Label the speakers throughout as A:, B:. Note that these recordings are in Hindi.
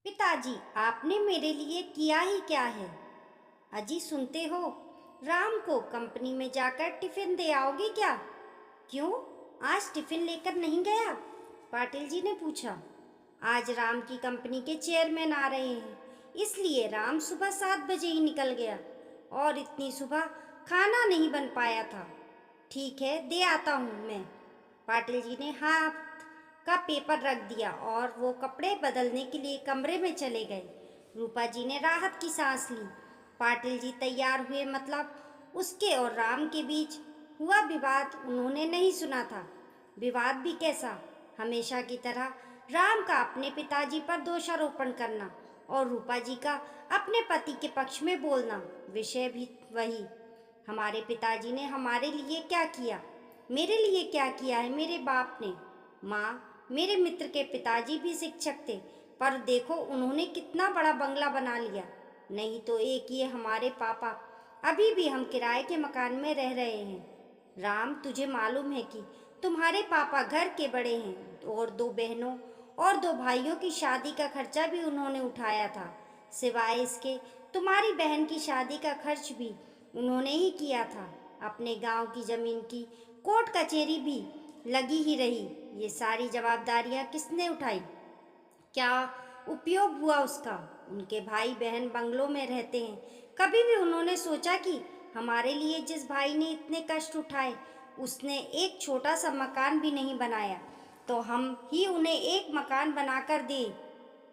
A: पिताजी, आपने मेरे लिए किया ही क्या है? अजी सुनते हो, राम को कंपनी में जाकर टिफिन दे आओगे क्या? क्यों, आज टिफिन लेकर नहीं गया? पाटिल जी ने पूछा। आज राम की कंपनी के चेयरमैन आ रहे हैं, इसलिए राम सुबह 7 बजे ही निकल गया और इतनी सुबह खाना नहीं बन पाया था। ठीक है, दे आता हूँ मैं। पाटिल जी ने हाथ का पेपर रख दिया और वो कपड़े बदलने के लिए कमरे में चले गए। रूपा जी ने राहत की सांस ली। पाटिल जी तैयार हुए, मतलब उसके और राम के बीच हुआ विवाद उन्होंने नहीं सुना था। विवाद भी कैसा, हमेशा की तरह राम का अपने पिताजी पर दोषारोपण करना और रूपा जी का अपने पति के पक्ष में बोलना, विषय भी वही। हमारे पिताजी ने हमारे लिए क्या किया, मेरे लिए क्या किया है मेरे बाप ने? माँ, मेरे मित्र के पिताजी भी शिक्षक थे, पर देखो उन्होंने कितना बड़ा बंगला बना लिया। नहीं तो एक ये हमारे पापा, अभी भी हम किराए के मकान में रह रहे हैं। राम, तुझे मालूम है कि तुम्हारे पापा घर के बड़े हैं और 2 बहनों और 2 भाइयों की शादी का खर्चा भी उन्होंने उठाया था। सिवाय इसके तुम्हारी बहन की शादी का खर्च भी उन्होंने ही किया था। अपने गांव की जमीन की कोर्ट कचहरी भी लगी ही रही। ये सारी जवाबदारियां किसने उठाई? क्या उपयोग हुआ उसका? उनके भाई बहन बंगलों में रहते हैं। कभी भी उन्होंने सोचा कि हमारे लिए जिस भाई ने इतने कष्ट उठाए, उसने एक छोटा सा मकान भी नहीं बनाया, तो हम ही उन्हें एक मकान बनाकर दे?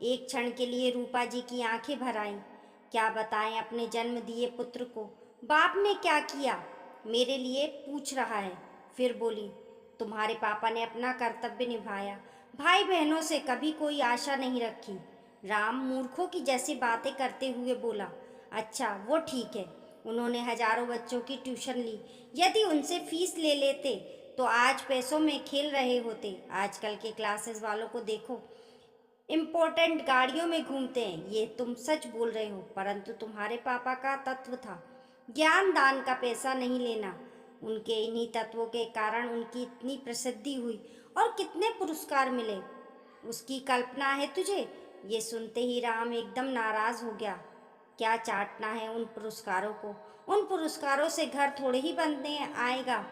A: एक क्षण के लिए रूपा जी की आंखें भर आईं। क्या बताएं अपने जन्म दिए पुत्र को बाप ने क्या किया मेरे लिए पूछ रहा है। फिर बोली, तुम्हारे पापा ने अपना कर्तव्य निभाया, भाई बहनों से कभी कोई आशा नहीं रखी। राम मूर्खों की जैसी बातें करते हुए बोला। अच्छा, वो ठीक है, उन्होंने हजारों बच्चों की ट्यूशन ली। यदि उनसे फीस ले लेते तो आज पैसों में खेल रहे होते। आजकल के क्लासेस वालों को देखो, इम्पोर्टेंट गाड़ियों में घूमते हैं। ये तुम सच बोल रहे हो, परंतु तुम्हारे पापा का तत्व था ज्ञान दान का पैसा नहीं लेना। उनके इन्हीं तत्वों के कारण उनकी इतनी प्रसिद्धि हुई और कितने पुरस्कार मिले, उसकी कल्पना है तुझे? ये सुनते ही राम एकदम नाराज हो गया। क्या चाटना है उन पुरस्कारों को? उन पुरस्कारों से घर थोड़े ही बनने आएगा,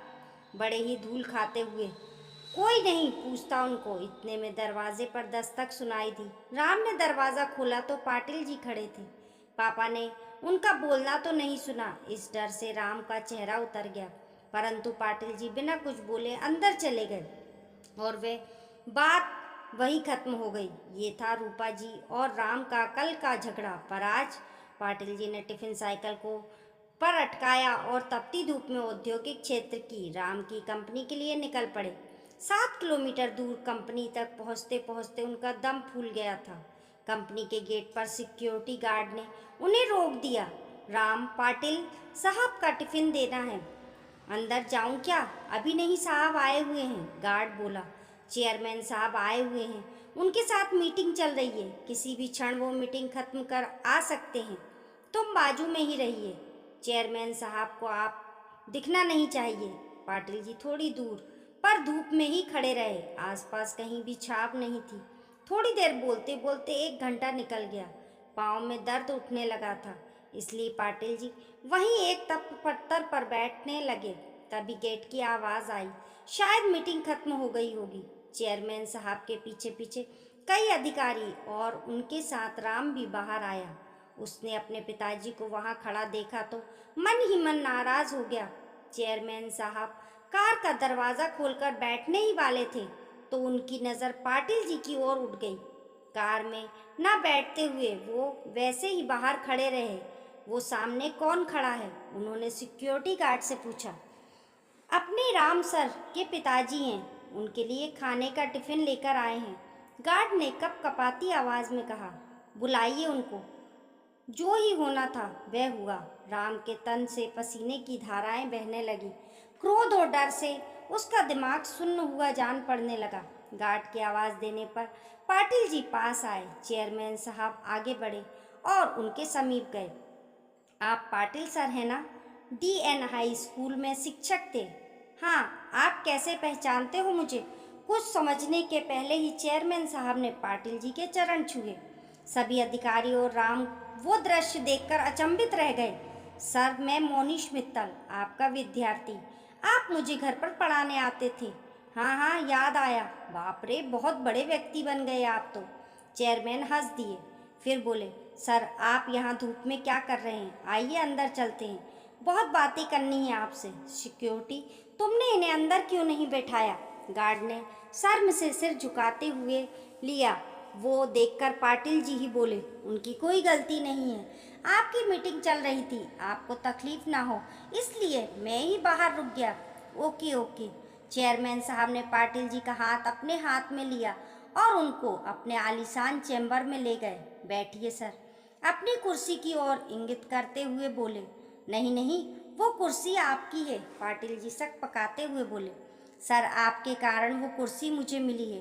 A: बड़े ही धूल खाते हुए। कोई नहीं पूछता उनको। इतने में दरवाजे पर दस्तक सुनाई दी। राम ने दरवाजा खोला तो पाटिल जी खड़े थे। पापा ने उनका बोलना तो नहीं सुना, इस डर से राम का चेहरा उतर गया। परंतु पाटिल जी बिना कुछ बोले अंदर चले गए और वे बात वही खत्म हो गई। ये था रूपा जी और राम का कल का झगड़ा। पर आज पाटिल जी ने टिफिन साइकिल को पर अटकाया और तपती धूप में औद्योगिक क्षेत्र की राम की कंपनी के लिए निकल पड़े। 7 किलोमीटर दूर कंपनी तक पहुंचते पहुंचते उनका दम फूल गया था। कंपनी के गेट पर सिक्योरिटी गार्ड ने उन्हें रोक दिया। राम, पाटिल साहब का टिफिन देना है। अंदर जाऊं क्या? अभी नहीं, साहब आए हुए हैं, गार्ड बोला। चेयरमैन साहब आए हुए हैं, उनके साथ मीटिंग चल रही है, किसी भी क्षण वो मीटिंग खत्म कर आ सकते हैं। तुम बाजू में ही रहिए। चेयरमैन साहब को आप दिखना नहीं चाहिए। पाटिल जी थोड़ी दूर पर धूप में ही खड़े रहे। आसपास कहीं भी छाप नहीं थी। थोड़ी देर बोलते बोलते 1 घंटा निकल गया। पाँव में दर्द उठने लगा था, इसलिए पाटिल जी वहीं एक तप पत्थर पर बैठने लगे। तभी गेट की आवाज़ आई। शायद मीटिंग खत्म हो गई होगी। चेयरमैन साहब के पीछे पीछे कई अधिकारी और उनके साथ राम भी बाहर आया। उसने अपने पिताजी को वहां खड़ा देखा तो मन ही मन नाराज हो गया। चेयरमैन साहब कार का दरवाज़ा खोलकर बैठने ही वाले थे तो उनकी नज़र पाटिल जी की ओर उठ गई। कार में ना बैठते हुए वो वैसे ही बाहर खड़े रहे। वो सामने कौन खड़ा है? उन्होंने सिक्योरिटी गार्ड से पूछा। अपने राम सर के पिताजी हैं, उनके लिए खाने का टिफिन लेकर आए हैं, गार्ड ने कपकपाती आवाज़ में कहा। बुलाइए उनको। जो ही होना था वह हुआ। राम के तन से पसीने की धाराएं बहने लगी। क्रोध और डर से उसका दिमाग सुन्न हुआ जान पड़ने लगा। गार्ड की आवाज़ देने पर पाटिल जी पास आए। चेयरमैन साहब आगे बढ़े और उनके समीप गए। आप पाटिल सर हैं ना? DN हाई स्कूल में शिक्षक थे। हाँ, आप कैसे पहचानते हो मुझे? कुछ समझने के पहले ही चेयरमैन साहब ने पाटिल जी के चरण छुए। सभी अधिकारी और राम वो दृश्य देखकर अचंभित रह गए। सर, मैं मोनीश मित्तल, आपका विद्यार्थी। आप मुझे घर पर पढ़ाने आते थे। हाँ हाँ, याद आया। बाप रे, बहुत बड़े व्यक्ति बन गए आप तो। चेयरमैन हंस दिए, फिर बोले, सर आप यहाँ धूप में क्या कर रहे हैं? आइए अंदर चलते हैं, बहुत बातें करनी है आपसे। सिक्योरिटी, तुमने इन्हें अंदर क्यों नहीं बैठाया? गार्ड ने सर से सिर झुकाते हुए लिया। वो देखकर पाटिल जी ही बोले, उनकी कोई गलती नहीं है, आपकी मीटिंग चल रही थी, आपको तकलीफ ना हो इसलिए मैं ही बाहर रुक गया। Okay okay. चेयरमैन साहब ने पाटिल जी का हाथ अपने हाथ में लिया और उनको अपने आलीशान चैम्बर में ले गए। बैठिए सर, अपनी कुर्सी की ओर इंगित करते हुए बोले। नहीं नहीं, वो कुर्सी आपकी है, पाटिल जी शक पकाते हुए बोले। सर, आपके कारण वो कुर्सी मुझे मिली है,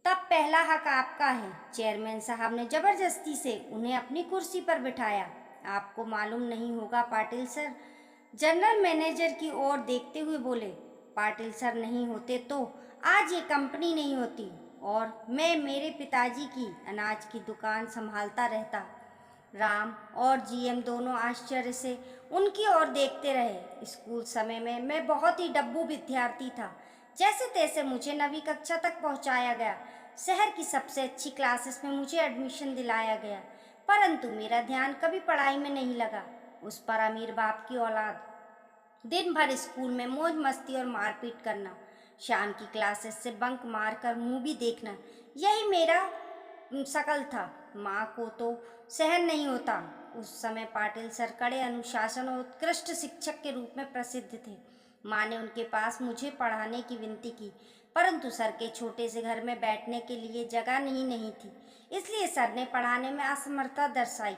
A: तब पहला हक आपका है। चेयरमैन साहब ने जबरदस्ती से उन्हें अपनी कुर्सी पर बिठाया। आपको मालूम नहीं होगा पाटिल सर, जनरल मैनेजर की ओर देखते हुए बोले, पाटिल सर नहीं होते तो आज ये कंपनी नहीं होती और मैं मेरे पिताजी की अनाज की दुकान संभालता रहता। राम और जीएम दोनों आश्चर्य से उनकी ओर देखते रहे। स्कूल समय में मैं बहुत ही डब्बू विद्यार्थी था। जैसे तैसे मुझे 9वीं कक्षा तक पहुंचाया गया। शहर की सबसे अच्छी क्लासेस में मुझे एडमिशन दिलाया गया, परंतु मेरा ध्यान कभी पढ़ाई में नहीं लगा। उस पर अमीर बाप की औलाद, दिन भर स्कूल में मौज मस्ती और मारपीट करना, शाम की क्लासेस से बंक मारकर मूवी देखना, यही मेरा शकल था। माँ को तो सहन नहीं होता। उस समय पाटिल सर कड़े अनुशासन और उत्कृष्ट शिक्षक के रूप में प्रसिद्ध थे। माँ ने उनके पास मुझे पढ़ाने की विनती की, परंतु सर के छोटे से घर में बैठने के लिए जगह नहीं थी, इसलिए सर ने पढ़ाने में असमर्थता दर्शाई।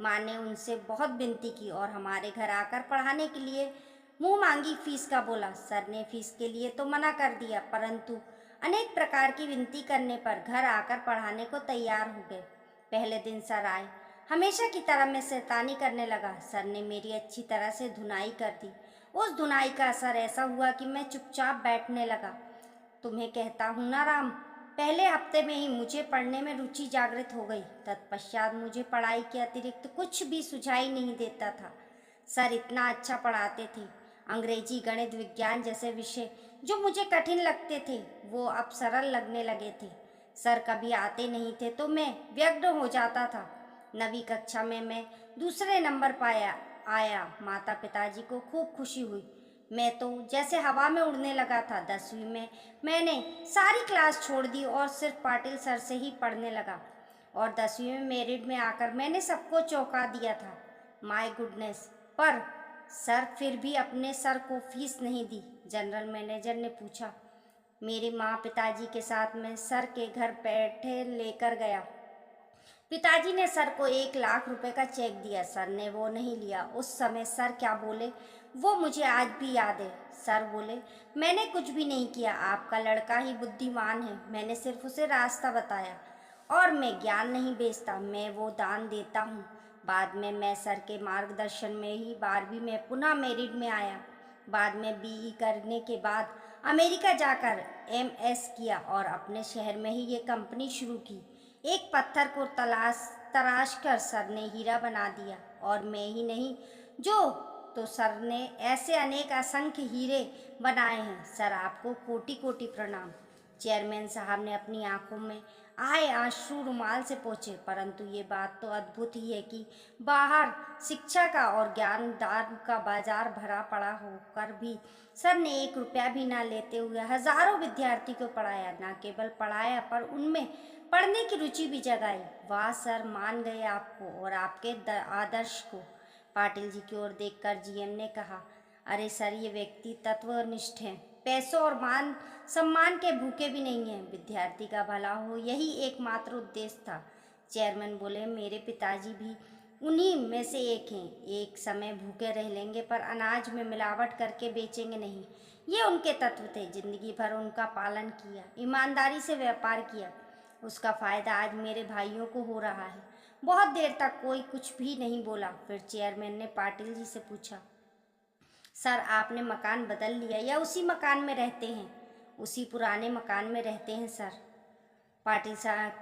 A: माँ ने उनसे बहुत विनती की और हमारे घर आकर पढ़ाने के लिए मुंह मांगी फीस का बोला। सर ने फीस के लिए तो मना कर दिया, परंतु अनेक प्रकार की विनती करने पर घर आकर पढ़ाने को तैयार हो गए। पहले दिन सर आए, हमेशा की तरह मैं शैतानी करने लगा। सर ने मेरी अच्छी तरह से धुनाई कर दी। उस धुनाई का असर ऐसा हुआ कि मैं चुपचाप बैठने लगा। तुम्हें कहता हूँ ना राम, पहले हफ्ते में ही मुझे पढ़ने में रुचि जागृत हो गई। तत्पश्चात मुझे पढ़ाई के अतिरिक्त कुछ भी सुझाई नहीं देता था। सर इतना अच्छा पढ़ाते थे। अंग्रेजी, गणित, विज्ञान जैसे विषय जो मुझे कठिन लगते थे वो अब सरल लगने लगे थे। सर कभी आते नहीं थे तो मैं व्यग्र हो जाता था। 9वीं कक्षा में मैं दूसरे नंबर पाया आया। माता पिताजी को खूब खुशी हुई। मैं तो जैसे हवा में उड़ने लगा था। 10वीं में मैंने सारी क्लास छोड़ दी और सिर्फ पाटिल सर से ही पढ़ने लगा और 10वीं में मेरिट में आकर मैंने सबको चौंका दिया था। My goodness! पर सर फिर भी अपने सर को फीस नहीं दी। जनरल मैनेजर ने पूछा। मेरे माँ पिताजी के साथ मैं सर के घर बैठे लेकर गया। पिताजी ने सर को 1 लाख रुपए का चेक दिया। सर ने वो नहीं लिया। उस समय सर क्या बोले वो मुझे आज भी याद है। सर बोले, मैंने कुछ भी नहीं किया, आपका लड़का ही बुद्धिमान है, मैंने सिर्फ उसे रास्ता बताया और मैं ज्ञान नहीं बेचता, मैं वो दान देता हूँ। बाद में मैं सर के मार्गदर्शन में ही 12वीं में पुनः मेरिट में आया। बाद में बीई करने के बाद अमेरिका जाकर एमएस किया और अपने शहर में ही ये कंपनी शुरू की। एक पत्थर को तराश कर सर ने हीरा बना दिया और मैं ही नहीं, जो तो सर ने ऐसे अनेक असंख्य हीरे बनाए हैं। सर आपको कोटि कोटि प्रणाम। चेयरमैन साहब ने अपनी आंखों में आए आंसू रुमाल से पोंछे। परंतु ये बात तो अद्भुत ही है कि बाहर शिक्षा का और ज्ञान दान का बाजार भरा पड़ा होकर भी सर ने 1 रुपया भी ना लेते हुए हजारों विद्यार्थी को पढ़ाया। ना केवल पढ़ाया पर उनमें पढ़ने की रुचि भी जगाई। वाह सर, मान गए आपको और आपके आदर्श को। पाटिल जी की ओर देखकर जीएम ने कहा, अरे सर, ये व्यक्ति तत्वनिष्ठ हैं, पैसों और मान सम्मान के भूखे भी नहीं हैं, विद्यार्थी का भला हो यही एकमात्र उद्देश्य था। चेयरमैन बोले, मेरे पिताजी भी उन्हीं में से एक हैं। एक समय भूखे रह लेंगे पर अनाज में मिलावट करके बेचेंगे नहीं, ये उनके तत्व थे। जिंदगी भर उनका पालन किया, ईमानदारी से व्यापार किया, उसका फायदा आज मेरे भाइयों को हो रहा है। बहुत देर तक कोई कुछ भी नहीं बोला। फिर चेयरमैन ने पाटिल जी से पूछा, सर आपने मकान बदल लिया या उसी मकान में रहते हैं? उसी पुराने मकान में रहते हैं सर। पाटिल साहब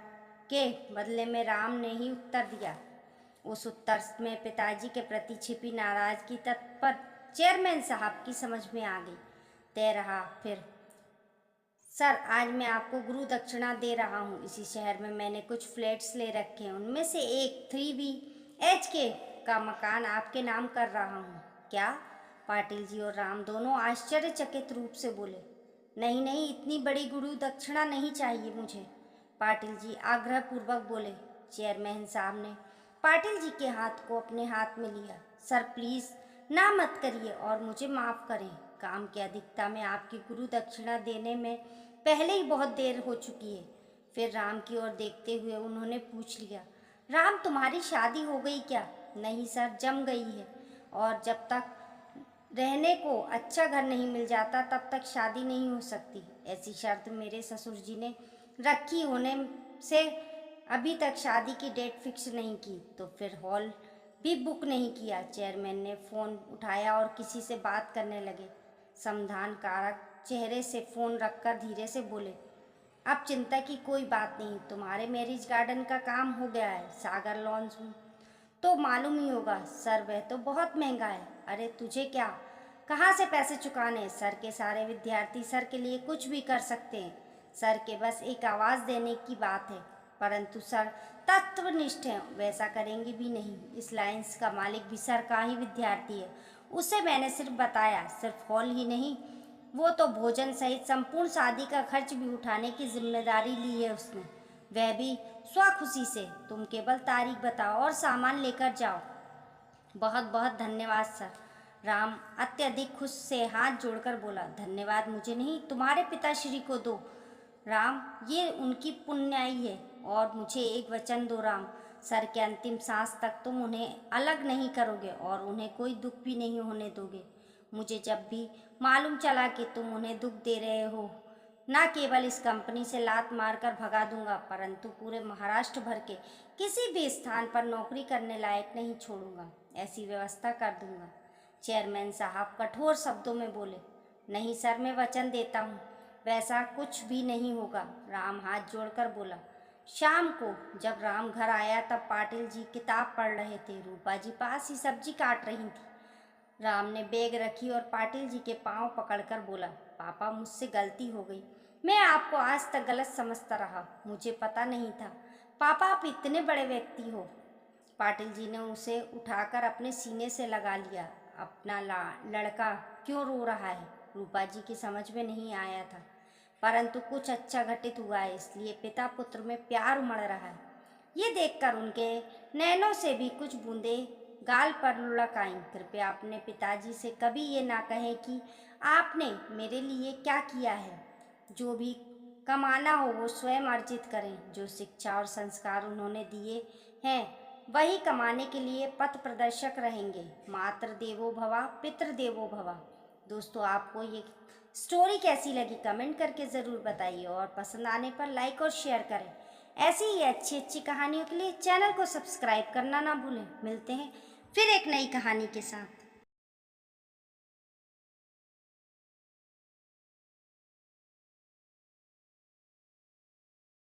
A: के बदले में राम ने ही उत्तर दिया। उस उत्तर में पिताजी के प्रति छिपी नाराजगी तत्पर चेयरमैन साहब की समझ में आ गई। तय रहा फिर। सर, आज मैं आपको गुरु दक्षिणा दे रहा हूँ। इसी शहर में मैंने कुछ फ्लैट्स ले रखे हैं, उनमें से एक 3 BHK का मकान आपके नाम कर रहा हूँ। क्या? पाटिल जी और राम दोनों आश्चर्यचकित रूप से बोले। नहीं नहीं, इतनी बड़ी गुरु दक्षिणा नहीं चाहिए मुझे, पाटिल जी आग्रहपूर्वक बोले। चेयरमैन साहब ने पाटिल जी के हाथ को अपने हाथ में लिया। सर प्लीज़ ना मत करिए और मुझे माफ़ करें। काम की अधिकता में आपकी गुरु दक्षिणा देने में पहले ही बहुत देर हो चुकी है। फिर राम की ओर देखते हुए उन्होंने पूछ लिया, राम तुम्हारी शादी हो गई क्या? नहीं सर, जम गई है, और जब तक रहने को अच्छा घर नहीं मिल जाता तब तक शादी नहीं हो सकती। ऐसी शर्त मेरे ससुर जी ने रखी होने से अभी तक शादी की डेट फिक्स नहीं की, तो फिर हॉल भी बुक नहीं किया। चेयरमैन ने फ़ोन उठाया और किसी से बात करने लगे। समाधान कारक चेहरे से फ़ोन रखकर धीरे से बोले, अब चिंता की कोई बात नहीं, तुम्हारे मैरिज गार्डन का काम हो गया है। सागर लॉन्स तो मालूम ही होगा सर, वह तो बहुत महंगा है। अरे तुझे क्या, कहाँ से पैसे चुकाने? सर के सारे विद्यार्थी सर के लिए कुछ भी कर सकते हैं। सर के बस एक आवाज़ देने की बात है, परंतु सर तत्वनिष्ठ हैं, वैसा करेंगे भी नहीं। इस लाइन्स का मालिक भी सर का ही विद्यार्थी है। उसे मैंने सिर्फ बताया, सिर्फ हॉल ही नहीं, वो तो भोजन सहित संपूर्ण शादी का खर्च भी उठाने की जिम्मेदारी ली है उसने, वह भी स्वखुशी से। तुम केवल तारीख बताओ और सामान लेकर जाओ। बहुत बहुत धन्यवाद सर, राम अत्यधिक खुश से हाथ जोड़कर बोला। धन्यवाद मुझे नहीं, तुम्हारे पिताश्री को दो राम, ये उनकी पुण्याई है। और मुझे एक वचन दो राम, सर के अंतिम सांस तक तुम उन्हें अलग नहीं करोगे और उन्हें कोई दुख भी नहीं होने दोगे। मुझे जब भी मालूम चला कि तुम उन्हें दुख दे रहे हो, न केवल इस कंपनी से लात मारकर भगा दूंगा, परंतु पूरे महाराष्ट्र भर के किसी भी स्थान पर नौकरी करने लायक नहीं छोड़ूंगा। ऐसी व्यवस्था कर दूंगा। चेयरमैन साहब कठोर शब्दों में बोले। नहीं सर, मैं वचन देता हूँ, वैसा कुछ भी नहीं होगा। राम हाथ जोड़कर बोला। शाम को जब राम घर आया तब पाटिल जी किताब पढ़ रहे थे, रूपा जी पास ही सब्जी काट रही थी। राम ने बैग रखी और पाटिल जी के पांव पकड़कर बोला, पापा मुझसे गलती हो गई, मैं आपको आज तक गलत समझता रहा, मुझे पता नहीं था। पापा आप इतने बड़े व्यक्ति हो। पाटिल जी ने उसे उठाकर अपने सीने से लगा लिया। अपना लड़का क्यों रो रहा है, रूपा जी की समझ में नहीं आया था, परंतु कुछ अच्छा घटित हुआ है, इसलिए पिता पुत्र में प्यार उमड़ रहा है। ये देखकर उनके नैनों से भी कुछ बूंदें गाल पर लुढ़क आईं। कृपया अपने पिताजी से कभी ये ना कहें कि आपने मेरे लिए क्या किया है। जो भी कमाना हो वो स्वयं अर्जित करें। जो शिक्षा और संस्कार उन्होंने दिए हैं वही कमाने के लिए पथ प्रदर्शक रहेंगे। मातृ देवो भवा पितृ देवो भवा। दोस्तों, आपको ये स्टोरी कैसी लगी कमेंट करके ज़रूर बताइए, और पसंद आने पर लाइक और शेयर करें। ऐसी ही अच्छी अच्छी कहानियों के लिए चैनल को सब्सक्राइब करना ना भूलें। मिलते हैं फिर एक नई कहानी के साथ।